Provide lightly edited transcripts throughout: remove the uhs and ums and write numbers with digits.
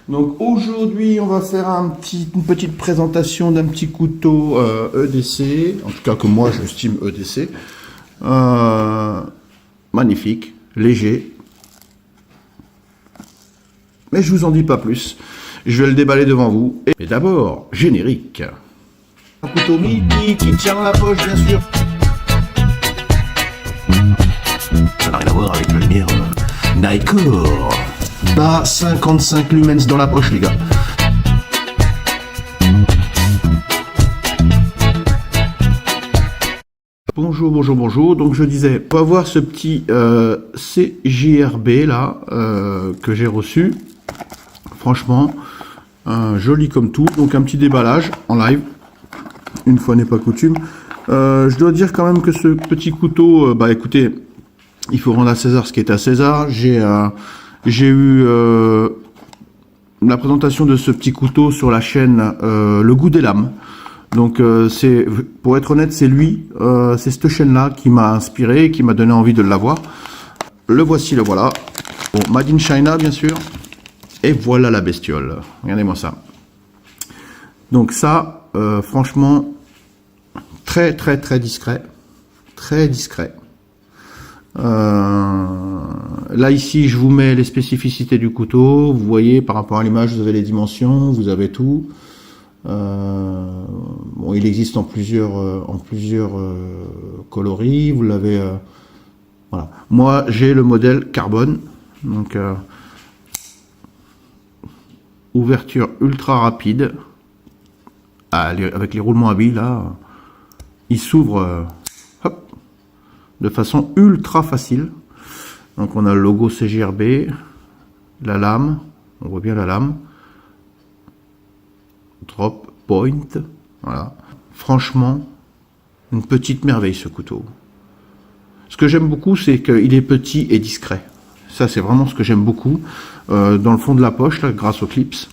Donc aujourd'hui, on va faire une petite présentation d'un petit couteau EDC, en tout cas que moi j'estime EDC. Magnifique, léger. Mais je vous en dis pas plus. Je vais le déballer devant vous. Et d'abord, générique. Un couteau midi qui tient dans la poche, bien sûr. Ça n'a rien à voir avec la lumière Nikkor. Bah, 55 lumens dans la poche, les gars. Bonjour, bonjour, bonjour. Donc je disais, on va voir ce petit CJRB là que j'ai reçu. Franchement, joli comme tout. Donc un petit déballage en live. Une fois n'est pas coutume. Je dois dire quand même que ce petit couteau, bah écoutez, il faut rendre à César ce qui est à César. J'ai eu la présentation de ce petit couteau sur la chaîne Le Goût des Lames. Donc c'est, pour être honnête, c'est lui, c'est cette chaîne-là qui m'a inspiré, qui m'a donné envie de l'avoir. Le voici, le voilà. Bon, Made in China, bien sûr. Et voilà la bestiole. Regardez-moi ça. Donc ça, franchement, très très très discret. Très discret. Là ici je vous mets les spécificités du couteau, vous voyez par rapport à l'image vous avez les dimensions, vous avez tout. Bon, il existe en plusieurs coloris, vous l'avez voilà. Moi j'ai le modèle carbone, donc ouverture ultra rapide avec les roulements à billes là, il s'ouvre de façon ultra facile. Donc on a le logo CJRB, la lame, on voit bien la lame, drop point, voilà. Franchement, une petite merveille ce couteau. Ce que j'aime beaucoup, c'est qu'il est petit et discret. Ça, c'est vraiment ce que j'aime beaucoup. Dans le fond de la poche, là, grâce aux clips.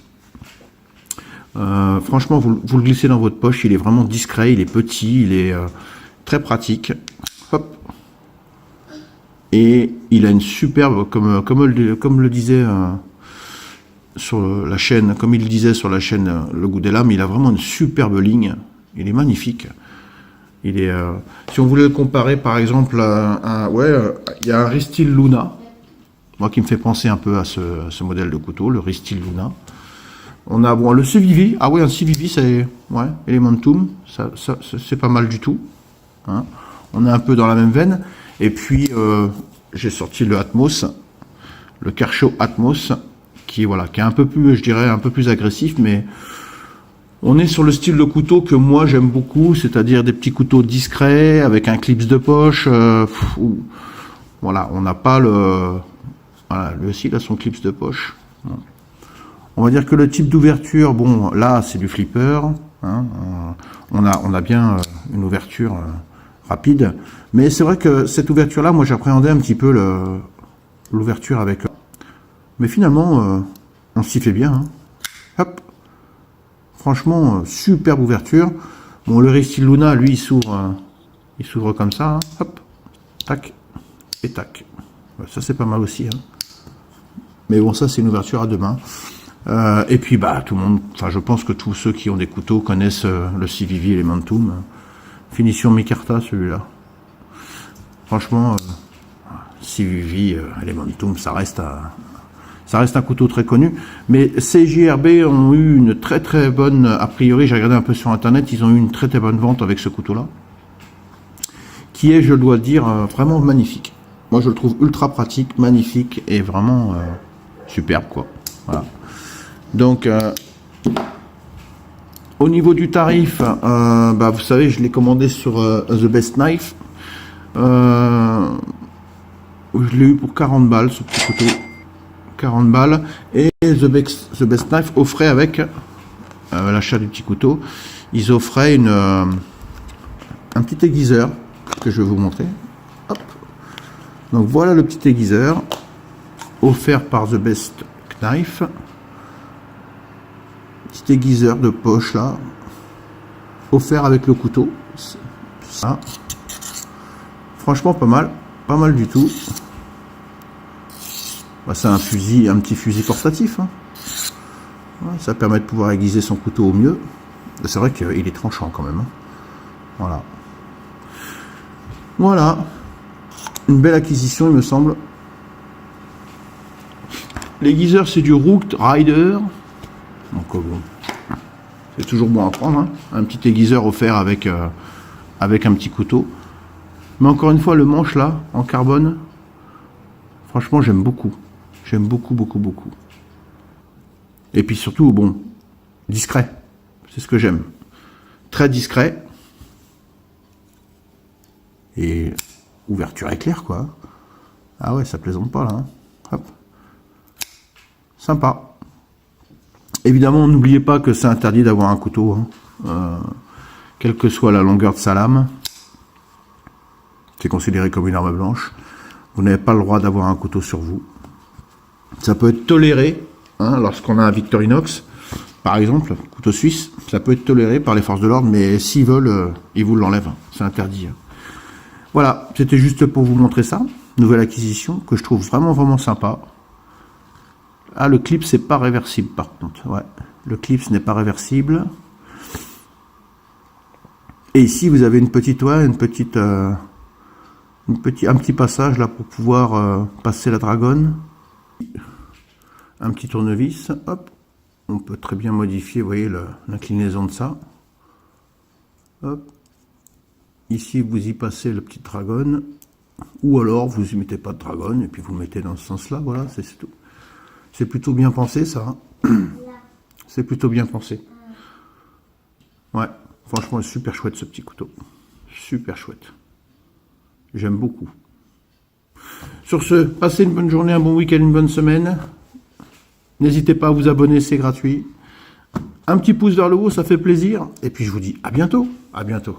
Franchement, vous le glissez dans votre poche, il est vraiment discret, il est petit, il est très pratique. Hop. Et il a une superbe, comme le disait sur la chaîne, comme il le disait sur la chaîne Le Goût des Lames, il a vraiment une superbe ligne. Il est magnifique. Il est, si on voulait le comparer par exemple il y a un Ristil Luna, moi qui me fait penser un peu à ce modèle de couteau, le Ristil Luna. On a bon le Civivi, ah ouais, un Civivi c'est Elementum, ça c'est pas mal du tout. Hein. On est un peu dans la même veine. Et puis j'ai sorti le Atmos, le Kershaw Atmos, qui est un peu plus, je dirais, un peu plus agressif, mais on est sur le style de couteau que moi j'aime beaucoup, c'est-à-dire des petits couteaux discrets avec un clips de poche. Voilà, on n'a pas le, voilà, lui aussi il a son clips de poche. On va dire que le type d'ouverture, bon, là c'est du flipper. Hein, on a bien une ouverture rapide, mais c'est vrai que cette ouverture là, moi j'appréhendais un petit peu l'ouverture avec, mais finalement on s'y fait bien, hein. Hop, franchement superbe ouverture. Bon, le Ristil Luna lui il s'ouvre comme ça, hein. Hop, tac et tac, ça c'est pas mal aussi, hein. Mais bon, ça c'est une ouverture à deux mains. Et puis bah tout le monde, enfin je pense que tous ceux qui ont des couteaux connaissent le Civivi Elementum. Finition micarta celui-là. Franchement, Civivi Elementum, ça reste un couteau très connu. Mais CJRB ont eu une très très bonne, a priori, j'ai regardé un peu sur internet, ils ont eu une très très bonne vente avec ce couteau-là, qui est, je dois le dire, vraiment magnifique. Moi, je le trouve ultra pratique, magnifique et vraiment superbe, quoi. Voilà. Donc au niveau du tarif, bah vous savez, je l'ai commandé sur The Best Knife. Je l'ai eu pour 40 balles, ce petit couteau. 40 balles. Et The Best Knife offrait avec l'achat du petit couteau, ils offraient un petit aiguiseur que je vais vous montrer. Hop. Donc voilà le petit aiguiseur offert par The Best Knife. Petit aiguiseur de poche là, offert avec le couteau. Ça. Franchement pas mal du tout. Bah, c'est un fusil, un petit fusil portatif. Hein. Voilà, ça permet de pouvoir aiguiser son couteau au mieux. C'est vrai qu'il est tranchant quand même. Hein. Voilà. Voilà. Une belle acquisition, il me semble. L'aiguiseur, c'est du Rook Rider. Donc bon, c'est toujours bon à prendre. Hein. Un petit aiguiseur offert avec un petit couteau. Mais encore une fois, le manche là, en carbone, franchement, j'aime beaucoup. J'aime beaucoup, beaucoup, beaucoup. Et puis surtout, bon, discret. C'est ce que j'aime. Très discret. Et ouverture éclair, quoi. Ah ouais, ça plaisante pas, là. Hein. Hop. Sympa. Évidemment, n'oubliez pas que c'est interdit d'avoir un couteau. Hein. Quelle que soit la longueur de sa lame. C'est considéré comme une arme blanche. Vous n'avez pas le droit d'avoir un couteau sur vous. Ça peut être toléré, hein, lorsqu'on a un Victorinox, par exemple, couteau suisse, ça peut être toléré par les forces de l'ordre, mais s'ils veulent, ils vous l'enlèvent. C'est interdit. Voilà, c'était juste pour vous montrer ça. Nouvelle acquisition que je trouve vraiment, vraiment sympa. Ah, le clip, c'est pas réversible, par contre. Ouais, le clip, n'est pas réversible. Et ici, vous avez une petite, un petit passage là pour pouvoir passer la dragonne. Un petit tournevis, hop. On peut très bien modifier, vous voyez, l'inclinaison de ça. Hop. Ici, vous y passez le petit dragonne. Ou alors, vous y mettez pas de dragonne et puis vous le mettez dans ce sens-là. Voilà, c'est tout. C'est plutôt bien pensé, ça. Hein. C'est plutôt bien pensé. Ouais, franchement, super chouette ce petit couteau. Super chouette. J'aime beaucoup. Sur ce, passez une bonne journée, un bon week-end, une bonne semaine. N'hésitez pas à vous abonner, c'est gratuit. Un petit pouce vers le haut, ça fait plaisir. Et puis je vous dis à bientôt. À bientôt.